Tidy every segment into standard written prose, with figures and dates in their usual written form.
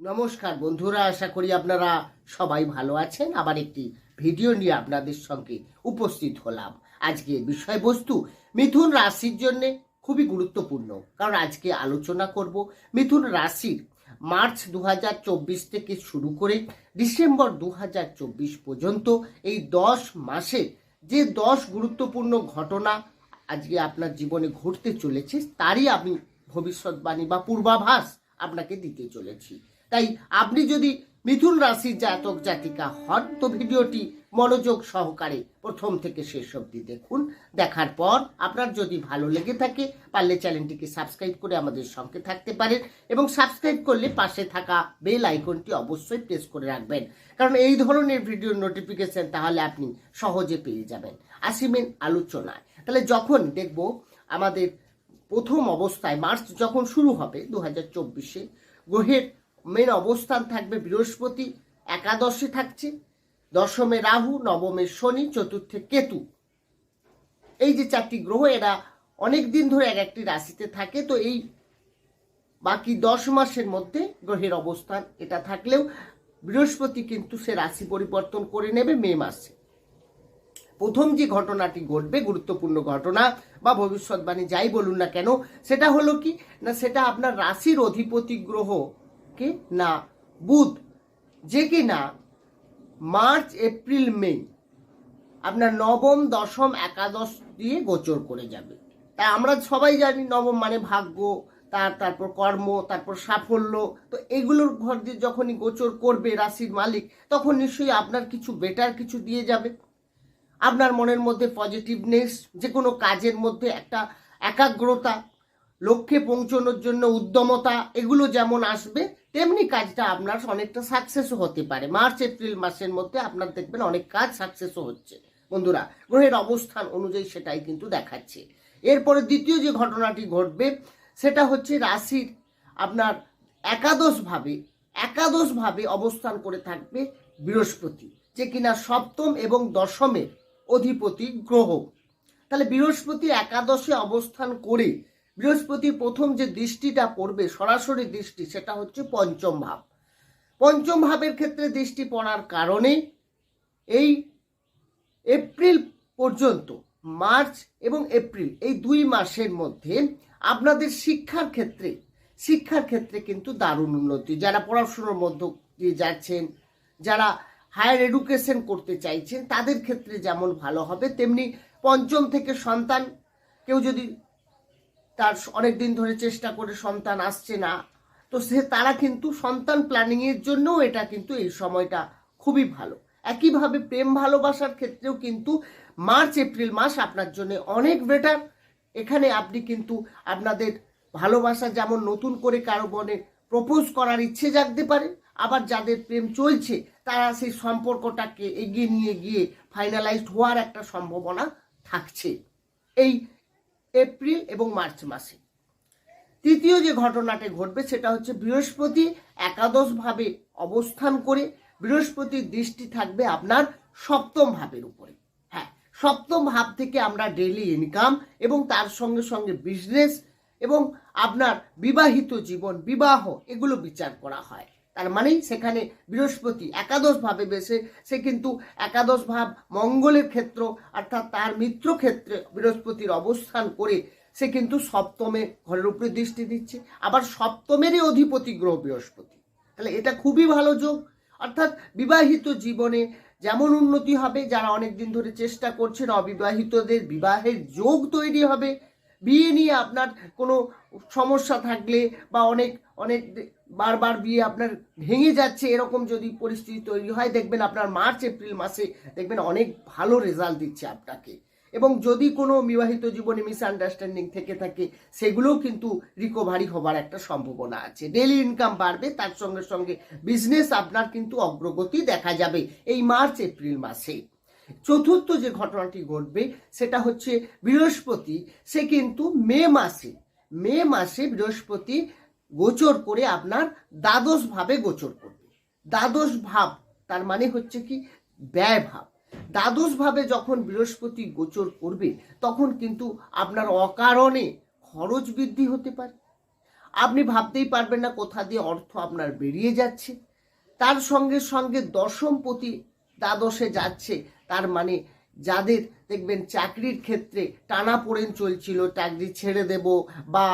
নমস্কার বন্ধুরা, আশা করি আপনারা সবাই ভালো আছেন। আবার একটি ভিডিও নিয়ে আপনাদের সঙ্গে উপস্থিত হলাম। আজকে বিষয়বস্তু মিথুন রাশির জন্য খুবই গুরুত্বপূর্ণ, কারণ আজকে আলোচনা করব মিথুন রাশির মার্চ 2024 থেকে শুরু করে ডিসেম্বর 2024 পর্যন্ত এই 10 মাসে যে 10 গুরুত্বপূর্ণ ঘটনা আজকে আপনার জীবনে ঘটতে চলেছে তারই আমি ভবিষ্যৎবাণী বা পূর্বাভাস আপনাকে দিতে চলেছি। তাই আপনি যদি মিথুন রাশির জাতক জাতিকা হন তো ভিডিওটি মনোযোগ সহকারে প্রথম থেকে শেষ অবধি দেখুন। দেখার পর আপনার যদি ভালো লেগে থাকে পারলে চ্যানেলটিকে সাবস্ক্রাইব করে আমাদের সঙ্গে থাকতে পারেন, এবং সাবস্ক্রাইব করলে পাশে থাকা বেল আইকনটি অবশ্যই প্রেস করে রাখবেন, কারণ এই ধরনের ভিডিওর নোটিফিকেশন তাহলে আপনি সহজে পেয়ে যাবেন। আসিবেন আলোচনায়। তাহলে যখন দেখব আমাদের প্রথম অবস্থায় মার্চ যখন শুরু হবে 2024-এ, গ্রহের মেন অবস্থান থাকবে বৃহস্পতি, একাদশে থাকছে, দশমে রাহু, নবমে শনি, চতুর্থে কেতু। এই যে চারটি গ্রহ এরা অনেক দিন ধরে এক একটি রাশিতে থাকে। তো এই বাকি 10 মাসের মধ্যে গ্রহের অবস্থান এটা থাকলেও বৃহস্পতি কিন্তু সে রাশি পরিবর্তন করে নেবে মে মাসে। প্রথম যে ঘটনাটি ঘটবে, গুরুত্বপূর্ণ ঘটনা বা ভবিষ্যৎবাণী যাই বলুন না কেন, সেটা হলো কি না, সেটা আপনার রাশির অধিপতি গ্রহ কে না বুধ, যে কি না মার্চ এপ্রিল মে আপনার নবম, দশম, একাদশ দিয়ে গোচর করে যাবে। তাই আমরা সবাই জানি নবম মানে ভাগ্য, তারপর কর্ম, তারপর সাফল্য। তো এগুলোর ঘর দিয়ে যখনই গোচর করবে রাশির মালিক, তখন নিশ্চয়ই আপনার কিছু বেটার কিছু দিয়ে যাবে। আপনার মনের মধ্যে পজিটিভনেস, যে কোনো কাজের মধ্যে একটা একাগ্রতা, লক্ষ্যে পৌঁছানোর জন্য উদ্যমতা, এগুলো যেমন আসবে তেমনি কাজটা আপনার অনেকটা সাকসেসও হতে পারে। মার্চ এপ্রিল মাসের মধ্যে আপনার দেখবেন অনেক কাজ সাকসেসও হচ্ছে। বন্ধুরা, গ্রহের অবস্থান অনুযায়ী সেটাই কিন্তু দেখাচ্ছে। এরপরে দ্বিতীয় যে ঘটনাটি ঘটবে সেটা হচ্ছে রাশির আপনার একাদশভাবে অবস্থান করে থাকবে বৃহস্পতি, যে কিনা সপ্তম এবং দশমের অধিপতি গ্রহ। তাহলে বৃহস্পতি একাদশে অবস্থান করে বৃহস্পতির প্রথম যে দৃষ্টিটা পড়বে, সরাসরি দৃষ্টি, সেটা হচ্ছে পঞ্চম ভাব। পঞ্চম ভাবের ক্ষেত্রে দৃষ্টি পড়ার কারণে এই এপ্রিল পর্যন্ত, মার্চ এবং এপ্রিল এই 2 মাসের মধ্যে আপনাদের শিক্ষার ক্ষেত্রে কিন্তু দারুণ উন্নতি। যারা পড়াশোনার মধ্য দিয়ে যাচ্ছেন, যারা হায়ার এডুকেশন করতে চাইছেন, তাদের ক্ষেত্রে যেমন ভালো হবে, তেমনি পঞ্চম থেকে সন্তান, কেউ যদি তার অনেক দিন ধরে চেষ্টা করে সন্তান আসছে না, তো তারা কিন্তু সন্তান প্ল্যানিংয়ের জন্যও এটা কিন্তু এই সময়টা খুবই ভালো। একইভাবে প্রেম ভালোবাসার ক্ষেত্রেও কিন্তু মার্চ এপ্রিল মাস আপনার জন্য অনেক বেটার। এখানে আপনি কিন্তু আপনাদের ভালোবাসা যেমন নতুন করে কারো মনে প্রপোজ করার ইচ্ছে জাগতে পারে, আবার যাদের প্রেম চলছে তারা সেই সম্পর্কটাকে এগিয়ে নিয়ে গিয়ে ফাইনালাইজড হওয়ার একটা সম্ভাবনা থাকছে এই এপ্রিল এবং মার্চ মাসে। তৃতীয় যে ঘটনাটি ঘটবে সেটা হচ্ছে বৃহস্পতি একাদশভাবে অবস্থান করে বৃহস্পতির দৃষ্টি থাকবে আপনার সপ্তম ভাবের উপরে। হ্যাঁ, সপ্তম ভাব থেকে আমরা ডেইলি ইনকাম এবং তার সঙ্গে সঙ্গে বিজনেস এবং আপনার বিবাহিত জীবন, বিবাহ, এগুলো বিচার করা হয়। তার মানেই সেখানে বৃহস্পতি একাদশ ভাবে বেশে, সে কিন্তু একাদশ ভাব মঙ্গলের ক্ষেত্র, অর্থাৎ তার মিত্র ক্ষেত্রে বৃহস্পতির অবস্থান করে সে কিন্তু সপ্তমে ঘরের উপরে দৃষ্টি দিচ্ছে, আবার সপ্তমেরই অধিপতি গ্রহ বৃহস্পতি। তাহলে এটা খুবই ভালো যোগ। অর্থাৎ বিবাহিত জীবনে যেমন উন্নতি হবে, যারা অনেক দিন ধরে চেষ্টা করছেন অবিবাহিতদের বিবাহের যোগ তৈরি হবে। বিয়ে নিয়ে আপনার কোনো সমস্যা থাকলে বা অনেক বারবার বিয়ে আপনার ভেঙে যাচ্ছে, এরকম যদি পরিস্থিতি তৈরি হয়, দেখবেন আপনার মার্চ এপ্রিল মাসে দেখবেন অনেক ভালো রেজাল্ট দিচ্ছে আপনাকে। এবং যদি কোনো বিবাহিত জীবনে মিসআন্ডারস্ট্যান্ডিং থেকে থাকে, সেগুলোও কিন্তু রিকভারি হবার একটা সম্ভাবনা আছে। ডেইলি ইনকাম বাড়বে, তার সঙ্গে সঙ্গে বিজনেস আপনার কিন্তু অগ্রগতি দেখা যাবে এই মার্চ এপ্রিল মাসে। চতুর্থ যে ঘটনাটি ঘটবে সেটা হচ্ছে বৃহস্পতি, সে কিন্তু মে মাসে বৃহস্পতি গোচর করে আপনার দ্বাদশ ভাবে গোচর করবে। দ্বাদশ ভাব তার মানে হচ্ছে কি ব্যয় ভাব। দ্বাদশ ভাবে যখন বৃহস্পতি গোচর করবে তখন কিন্তু আপনার অকারণে খরচ বৃদ্ধি হতে পারে। আপনি ভাবতেই পারবেন না কোথা দিয়ে অর্থ আপনার বেরিয়ে যাচ্ছে। তার সঙ্গে সঙ্গে দশমপতি দ্বাদশে যাচ্ছে, তার মানে যাদের দেখবেন চাকরির ক্ষেত্রে টানাপোড়েন চলছিল, চাকরি ছেড়ে দেব বা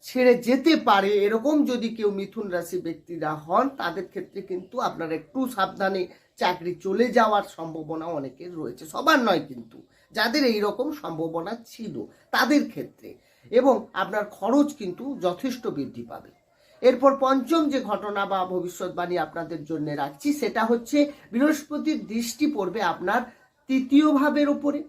ছেড়ে যেতে পারে, এরকম যদি কেউ মিথুন রাশি ব্যক্তিরা হন, তাদের ক্ষেত্রে কিন্তু আপনার একটু সাবধানে, চাকরি চলে যাওয়ার সম্ভাবনা অনেকের রয়েছে, সবার নয় কিন্তু যাদের এই রকম সম্ভাবনা ছিল তাদের ক্ষেত্রে, এবং আপনার খরচ কিন্তু যথেষ্ট বৃদ্ধি পাবে। এরপর পঞ্চম যে ঘটনা বা ভবিষ্যৎবাণী আপনাদের জন্য রাখছি, সেটা হচ্ছে বৃহস্পতির দৃষ্টি পড়বে আপনার তৃতীয় ভাবের উপরে।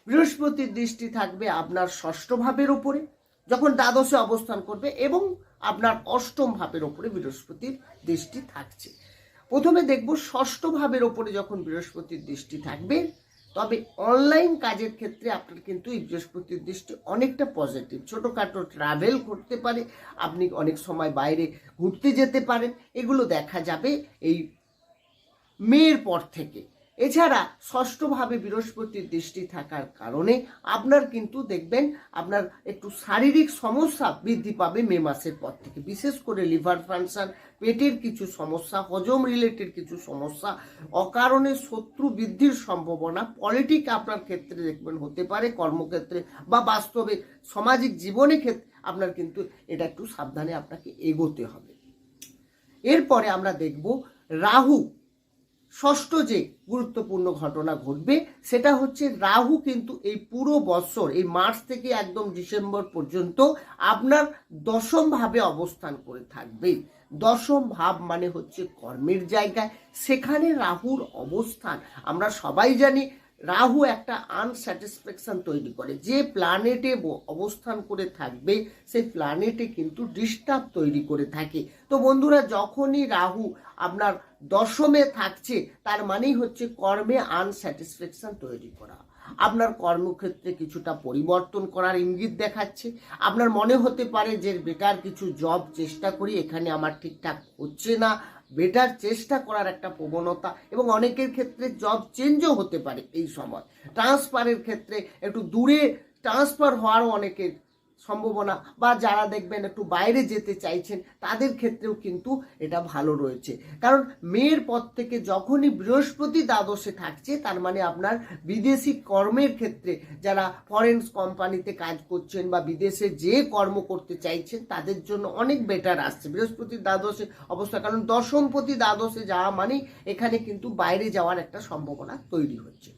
বৃহস্পতির দৃষ্টি থাকবে আপনার ষষ্ঠ ভাবের উপরে যখন দ্বাদশে অবস্থান করবে, এবং আপনার অষ্টম ভাবের উপরে বৃহস্পতির দৃষ্টি থাকছে। প্রথমে দেখব ষষ্ঠ ভাবের উপরে যখন বৃহস্পতির দৃষ্টি থাকবে, তবে অনলাইন কাজের ক্ষেত্রে আপনার কিন্তু এই বৃহস্পতির দৃষ্টি অনেকটা পজিটিভ। ছোটোখাটো ট্রাভেল করতে পারে, আপনি অনেক সময় বাইরে ঘুরতে যেতে পারেন, এগুলো দেখা যাবে এই মের পর থেকে। এছাড়া ষষ্ঠভাবে বৃহস্পতির দৃষ্টি থাকার কারণে আপনার কিন্তু দেখবেন আপনার একটু শারীরিক সমস্যা বৃদ্ধি পাবে মে মাসের পর থেকে, বিশেষ করে লিভার ফাংশন, পেটের কিছু সমস্যা, হজম রিলেটেড কিছু সমস্যা, অকারণে শত্রু বৃদ্ধির সম্ভাবনা, পলিটিক আপনার ক্ষেত্রে দেখবেন হতে পারে, কর্মক্ষেত্রে বা বাস্তবে সামাজিক জীবনে ক্ষেত্রে আপনার কিন্তু এটা একটু সাবধানে আপনাকে এগোতে হবে। এরপরে আমরা দেখব রাহু। ষষ্ঠ যে গুরুত্বপূর্ণ ঘটনা ঘটবে সেটা হচ্ছে রাহু কিন্তু এই পুরো বছর, এই মার্চ থেকে একদম ডিসেম্বর পর্যন্ত আপনার দশম ভাবে অবস্থান করে থাকবে। দশম ভাব মানে হচ্ছে কর্মের জায়গায়, সেখানে রাহুর অবস্থান আমরা সবাই জানি রাহু একটা আনস্যাটিসফ্যাকশন তৈরি করে। যে প্ল্যানেটে অবস্থান করে থাকবে সেই প্ল্যানেটে কিন্তু ডিস্টার্ব তৈরি করে থাকে। তো বন্ধুরা, যখনই রাহু আপনার দশমে থাকছে তার মানেই হচ্ছে কর্মে আনস্যাটিসফ্যাকশন তৈরি করা, আপনার কর্মক্ষেত্রে কিছুটা পরিবর্তন করার ইঙ্গিত দেখাচ্ছে। আপনার মনে হতে পারে যে বেটার কিছু জব চেষ্টা করি, এখানে আমার ঠিকঠাক হচ্ছে না, বেটার চেষ্টা করার একটা প্রবণতা, এবং অনেকের ক্ষেত্রে জব চেঞ্জও হতে পারে এই সময়। ট্রান্সফারের ক্ষেত্রে একটু দূরে ট্রান্সফার হওয়ারও অনেকের সম্ভাবনা, বা যারা দেখবেন একটু বাইরে যেতে চাইছেন তাদের ক্ষেত্রেও কিন্তু এটা ভালো রয়েছে। কারণ মেয়ের পর থেকে যখনই বৃহস্পতি দ্বাদশে থাকছে, তার মানে আপনার বিদেশি কর্মের ক্ষেত্রে যারা ফরেন কোম্পানিতে কাজ করছেন বা বিদেশে যে কর্ম করতে চাইছেন তাদের জন্য অনেক বেটার আসছে বৃহস্পতির দ্বাদশে অবস্থা। কারণ দশমপতি দ্বাদশে যাওয়া মানে এখানে কিন্তু বাইরে যাওয়ার একটা সম্ভাবনা তৈরি হচ্ছে।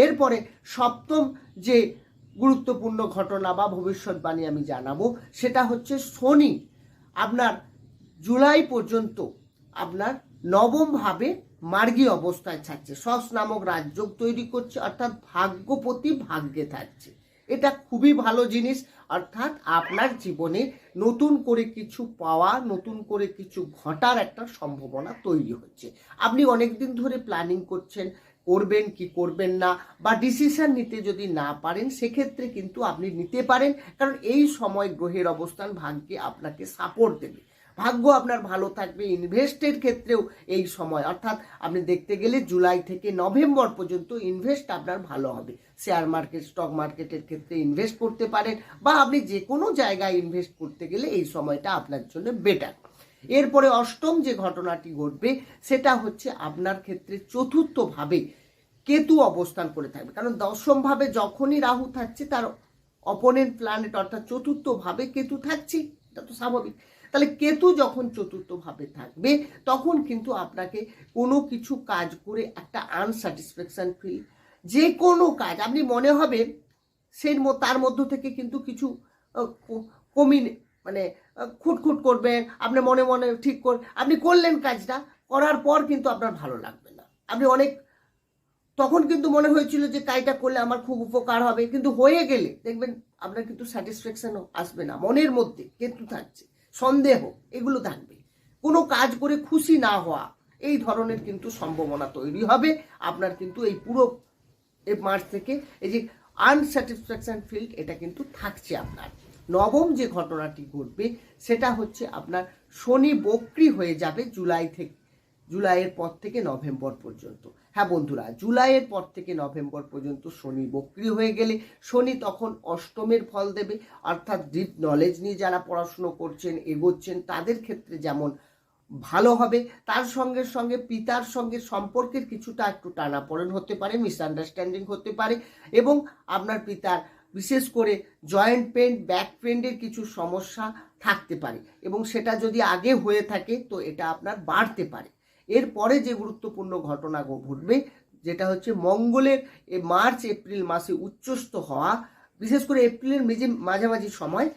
এরপরে সপ্তম যে গুরুত্বপূর্ণ ঘটনা বা ভবিষ্যৎবাণী আমি জানাবো সেটা হচ্ছে শনি আপনার জুলাই পর্যন্ত আপনার নবম ভাবে মার্গী অবস্থায় থাকছে, সস নামক রাজযোগ তৈরি করছে, অর্থাৎ ভাগ্যপতি ভাগ্যে থাকছে। এটা খুবই ভালো জিনিস, অর্থাৎ আপনার জীবনে নতুন করে কিছু পাওয়া, নতুন করে কিছু ঘটার একটা সম্ভাবনা তৈরি হচ্ছে। আপনি অনেকদিন ধরে প্ল্যানিং করছেন করবেন কি করবেন না, বা ডিসিশন নিতে যদি না পারেন সেক্ষেত্রে কিন্তু আপনি নিতে পারেন, কারণ এই সময় গ্রহের অবস্থান ভাগ্যে আপনাকে সাপোর্ট দেবে, ভাগ্য আপনার ভালো থাকবে। ইনভেস্টের ক্ষেত্রেও এই সময়, অর্থাৎ আপনি দেখতে গেলে জুলাই থেকে নভেম্বর পর্যন্ত ইনভেস্ট আপনার ভালো হবে। শেয়ার মার্কেট, স্টক মার্কেটের ক্ষেত্রে ইনভেস্ট করতে পারেন, বা আপনি যে কোনো জায়গায় ইনভেস্ট করতে গেলে এই সময়টা আপনার জন্য বেটার। এরপরে অষ্টম যে ঘটনাটি ঘটবে সেটা হচ্ছে আপনার ক্ষেত্রে চতুর্থ ভাবে কেতু অবস্থান করে থাকবে। কারণ দশম ভাবে যখনই রাহু থাকছে তার অপোনেন্ট প্ল্যানেট অর্থাৎ চতুর্থ ভাবে কেতু থাকছে, এটা তো স্বাভাবিক। তাহলে কেতু যখন চতুর্থ ভাবে থাকবে তখন কিন্তু আপনাকে কোনো কিছু কাজ করে একটা আনস্যাটিসফ্যাকশন ফিল, যে কোনো কাজ আপনি মনে হবে সেই তার মধ্য থেকে কিন্তু কিছু কমি মানে খুঁটখুট করবেন, আপনি মনে মনে ঠিক আপনি করলেন কাজটা, করার পর কিন্তু আপনার ভালো লাগবে না। আপনি অনেক তখন কিন্তু মনে হয়েছিল যে কাজটা করলে আমার খুব উপকার হবে, কিন্তু হয়ে গেলে দেখবেন আপনার কিন্তু স্যাটিসফ্যাকশনও আসবে না, মনের মধ্যে কিন্তু থাকছে সন্দেহ, এগুলো থাকবে, কোনো কাজ করে খুশি না হওয়া, এই ধরনের কিন্তু সম্ভাবনা তৈরি হবে আপনার। কিন্তু এই পুরো এই মার্চ থেকে এই যে আনস্যাটিসফ্যাকশন ফিল্ড এটা কিন্তু থাকছে আপনার। নবম যে ঘটনাটি ঘটবে সেটা হচ্ছে আপনার শনি বক্রী হয়ে যাবে জুলাই থেকে জুলাইয়ের পর থেকে নভেম্বর পর্যন্ত। হ্যাঁ বন্ধুরা, জুলাইয়ের পর থেকে নভেম্বর পর্যন্ত শনি বক্রী হয়ে গেলে শনি তখন অষ্টমের ফল দেবে, অর্থাৎ ডিপ নলেজ নিয়ে যারা পড়াশুনো করছেন, এগোচ্ছেন, তাদের ক্ষেত্রে যেমন ভালো হবে, তার সঙ্গে সঙ্গে পিতার সঙ্গে সম্পর্কের কিছুটা একটু টানাপোড়েন হতে পারে, মিসআন্ডারস্ট্যান্ডিং হতে পারে, এবং আপনার পিতার বিশেষ করে জয়েন্ট পেন, ব্যাক পেনের কিছু সমস্যা থাকতে পারে, এবং সেটা যদি আগে হয়ে থাকে তো এটা আপনার বাড়তে পারে। এরপরে যে গুরুত্বপূর্ণ ঘটনা ঘটবে যেটা হচ্ছে মঙ্গলের মার্চ এপ্রিল মাসে উচ্চস্থ হওয়া, বিশেষ করে এপ্রিলের মাঝামাঝি সময়,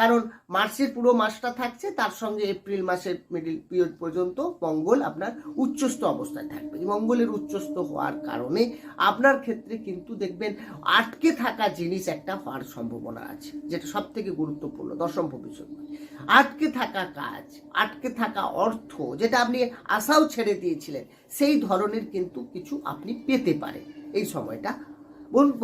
কারণ মার্চের পুরো মাসটা থাকছে, তার সঙ্গে এপ্রিল মাসের মিডিল পিরিয়ড পর্যন্ত মঙ্গল আপনার উচ্চস্থ অবস্থায় থাকবে। মঙ্গলের উচ্চস্থ হওয়ার কারণে আপনার ক্ষেত্রে কিন্তু দেখবেন আটকে থাকা জিনিস একটা হওয়ার সম্ভাবনা আছে, যেটা সব থেকে গুরুত্বপূর্ণ দশম ভবিষ্যৎবাণী। আটকে থাকা কাজ, আটকে থাকা অর্থ, যেটা আপনি আশাও ছেড়ে দিয়েছিলেন, সেই ধরনের কিন্তু কিছু আপনি পেতে পারেন এই সময়টা।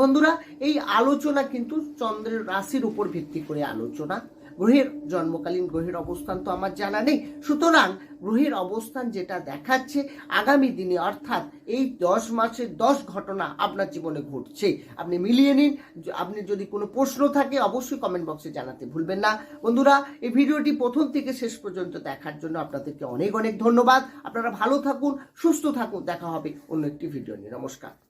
বন্ধুরা, এই আলোচনা কিন্তু চন্দ্রের রাশির উপর ভিত্তি করে আলোচনা। গ্রহের জন্মকালীন গ্রহের অবস্থান তো আমার জানা নেই, সুতরাং গ্রহের অবস্থান যেটা দেখাচ্ছে আগামী দিনে, অর্থাৎ এই 10 মাসের 10 ঘটনা আপনার জীবনে ঘটছে, আপনি মিলিয়ে নিন। আপনি যদি কোনো প্রশ্ন থাকে অবশ্যই কমেন্ট বক্সে জানাতে ভুলবেন না। বন্ধুরা, এই ভিডিওটি প্রথম থেকে শেষ পর্যন্ত দেখার জন্য আপনাদেরকে অনেক অনেক ধন্যবাদ। আপনারা ভালো থাকুন, সুস্থ থাকুন, দেখা হবে অন্য একটি ভিডিও নিয়ে। নমস্কার।